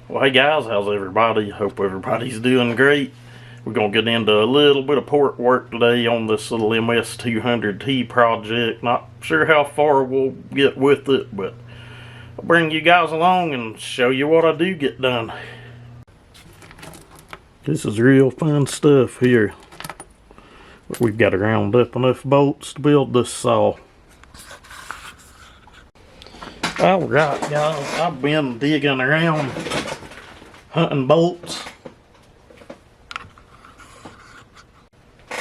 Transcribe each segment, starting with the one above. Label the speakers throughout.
Speaker 1: Well, hey guys, how's everybody? Hope everybody's doing great. We're going to get into a little bit of port work today on this little ms200t project. Not sure how far we'll get with it, but I'll bring you guys along and show you what I do get done. This is real fun stuff here. We've got to round up enough bolts to build this saw. Alright guys, I've been digging around hunting bolts.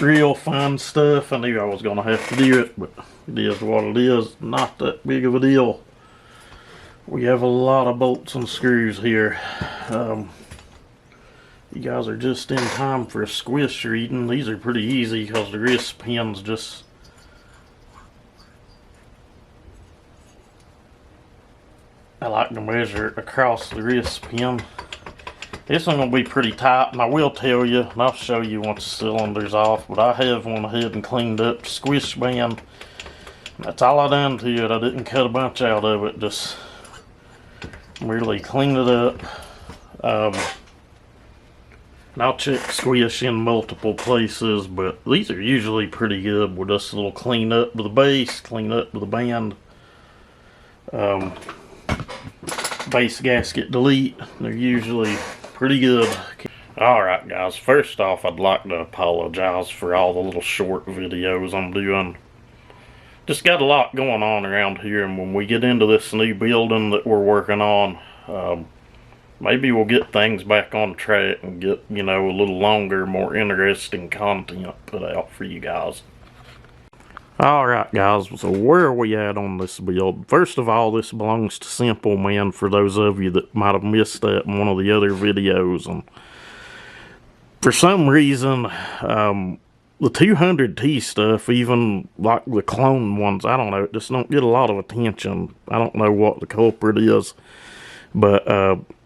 Speaker 1: Real fun stuff. I knew I was going to have to do it, but it is what it is. Not that big of a deal. We have a lot of bolts and screws here. You guys are just in time for a squish reading. These are pretty easy because the wrist pins just... I like to measure it across the wrist pin. This one's going to be pretty tight, and I will tell you, and I'll show you once the cylinder's off, but I have went ahead and cleaned up the squish band. That's all I done to it. I didn't cut a bunch out of it, just merely cleaned it up. And I'll check squish in multiple places, but these are usually pretty good with just a little clean up to the base, clean up to the band. Base gasket delete, they're usually pretty good. Alright guys, first off I'd like to apologize for all the little short videos I'm doing. Just got a lot going on around here, and when we get into this new building that we're working on, maybe we'll get things back on track and get, you know, a little longer, more interesting content put out for you guys. Alright guys, so where are we at on this build? First of all, this belongs to Simple Man, for those of you that might have missed that in one of the other videos. And for some reason, the 200t stuff, even like the clone ones, I don't know, it just don't get a lot of attention. I don't know what the culprit is. But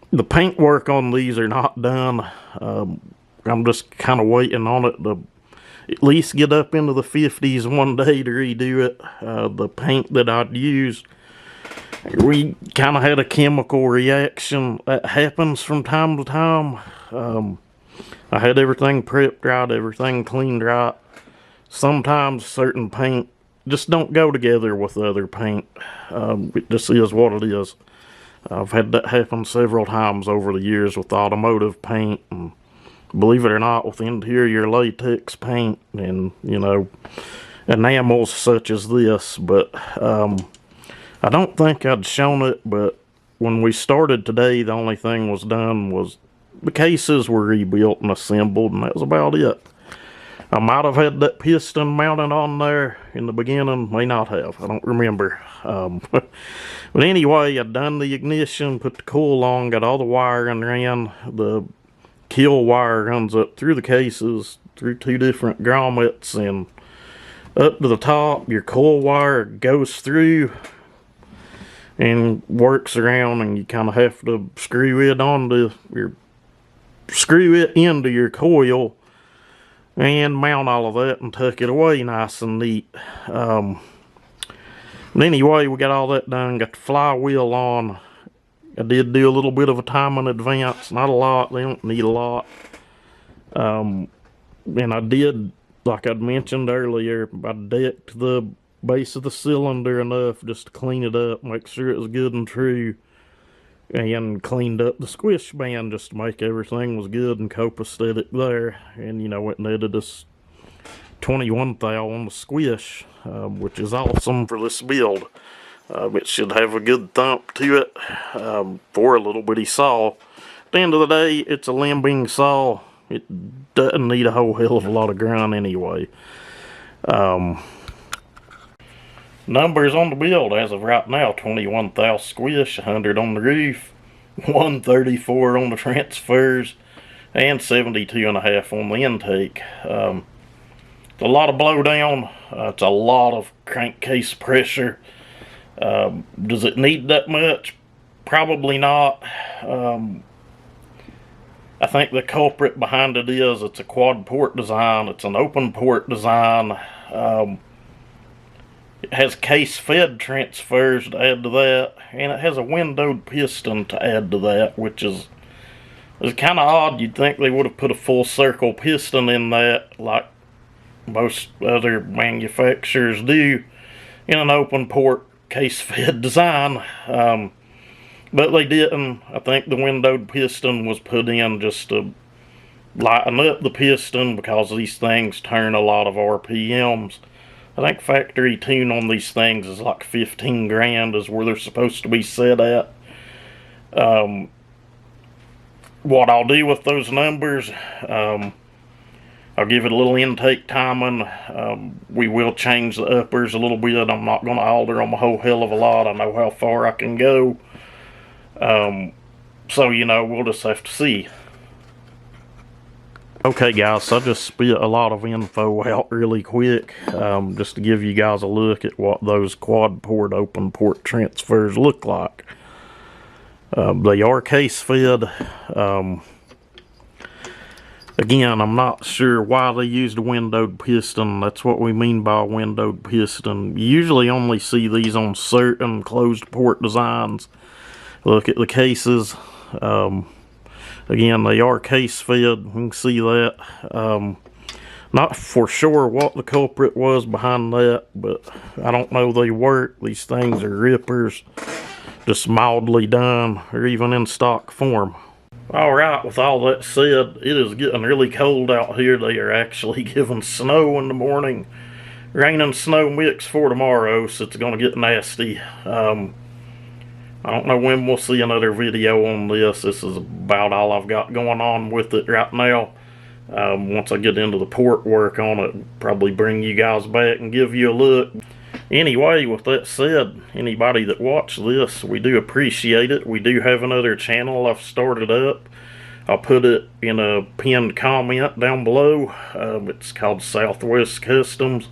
Speaker 1: the paint work on these are not done. I'm just kind of waiting on it to at least get up into the 50s one day to redo it. The paint that I'd used, we kind of had a chemical reaction that happens from time to time. I had everything prepped right, everything cleaned right. Sometimes certain paint just don't go together with other paint. It just is what it is. I've had that happen several times over the years with automotive paint, and believe it or not, with interior latex paint and, you know, enamels such as this. But I don't think I'd shown it, but when we started today, the only thing was done was the cases were rebuilt and assembled, and that was about it. I might have had that piston mounted on there in the beginning, may not have, I don't remember. But anyway, I'd done the ignition, put the coil on, got all the wiring ran. The kill wire runs up through the cases, through two different grommets, and up to the top. Your coil wire goes through and works around, and you kind of have to screw it into your coil and mount all of that and tuck it away nice and neat. But anyway, we got all that done, got the flywheel on. I did do a little bit of a time in advance, not a lot, they don't need a lot. And I did, like I'd mentioned earlier, I decked the base of the cylinder enough just to clean it up, make sure it was good and true, and cleaned up the squish band just to make everything was good and copacetic there. And, you know, went and added this 21 thou on the squish, which is awesome for this build. It should have a good thump to it for a little bitty saw. At the end of the day, it's a limbing saw. It doesn't need a whole hell of a lot of grind anyway. Numbers on the build as of right now: 21 thou squish, 100 on the roof, 134 on the transfers, and 72.5 on the intake. It's a lot of blowdown. It's a lot of crankcase pressure. Does it need that much? Probably not. I think the culprit behind it is it's a quad port design. It's an open port design. It has case fed transfers to add to that, and it has a windowed piston to add to that, which is It's kind of odd. You'd think they would have put a full circle piston in that, like most other manufacturers do, in an open port case-fed design. But they didn't. I think the windowed piston was put in just to lighten up the piston, because these things turn a lot of RPMs. I think factory tune on these things is like 15 grand is where they're supposed to be set at. What I'll do with those numbers, I'll give it a little intake timing. We will change the uppers a little bit. I'm not going to alter them a whole hell of a lot. I know how far I can go. So, you know, we'll just have to see. Okay guys, so I just spit a lot of info out really quick, just to give you guys a look at what those quad port open port transfers look like. They are case fed. Again, I'm not sure why they used a windowed piston. That's what we mean by a windowed piston. You usually only see these on certain closed port designs. Look at the cases. Again, they are case fed. You can see that. Not for sure what the culprit was behind that, but I don't know they work. These things are rippers, just mildly done, or even in stock form. Alright, with all that said, it is getting really cold out here. They are actually giving snow in the morning. Rain and snow mix for tomorrow, so it's going to get nasty. I don't know when we'll see another video on this. This is about all I've got going on with it right now. Once I get into the port work on it, probably bring you guys back and give you a look. Anyway, with that said, anybody that watched this, we do appreciate it. We do have another channel I've started up. I'll put it in a pinned comment down below. It's called Southwest Customs.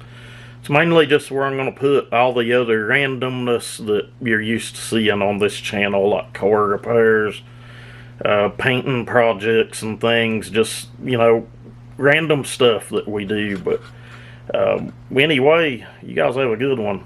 Speaker 1: It's mainly just where I'm going to put all the other randomness that you're used to seeing on this channel, like car repairs, painting projects and things, just, you know, random stuff that we do. But anyway, you guys have a good one.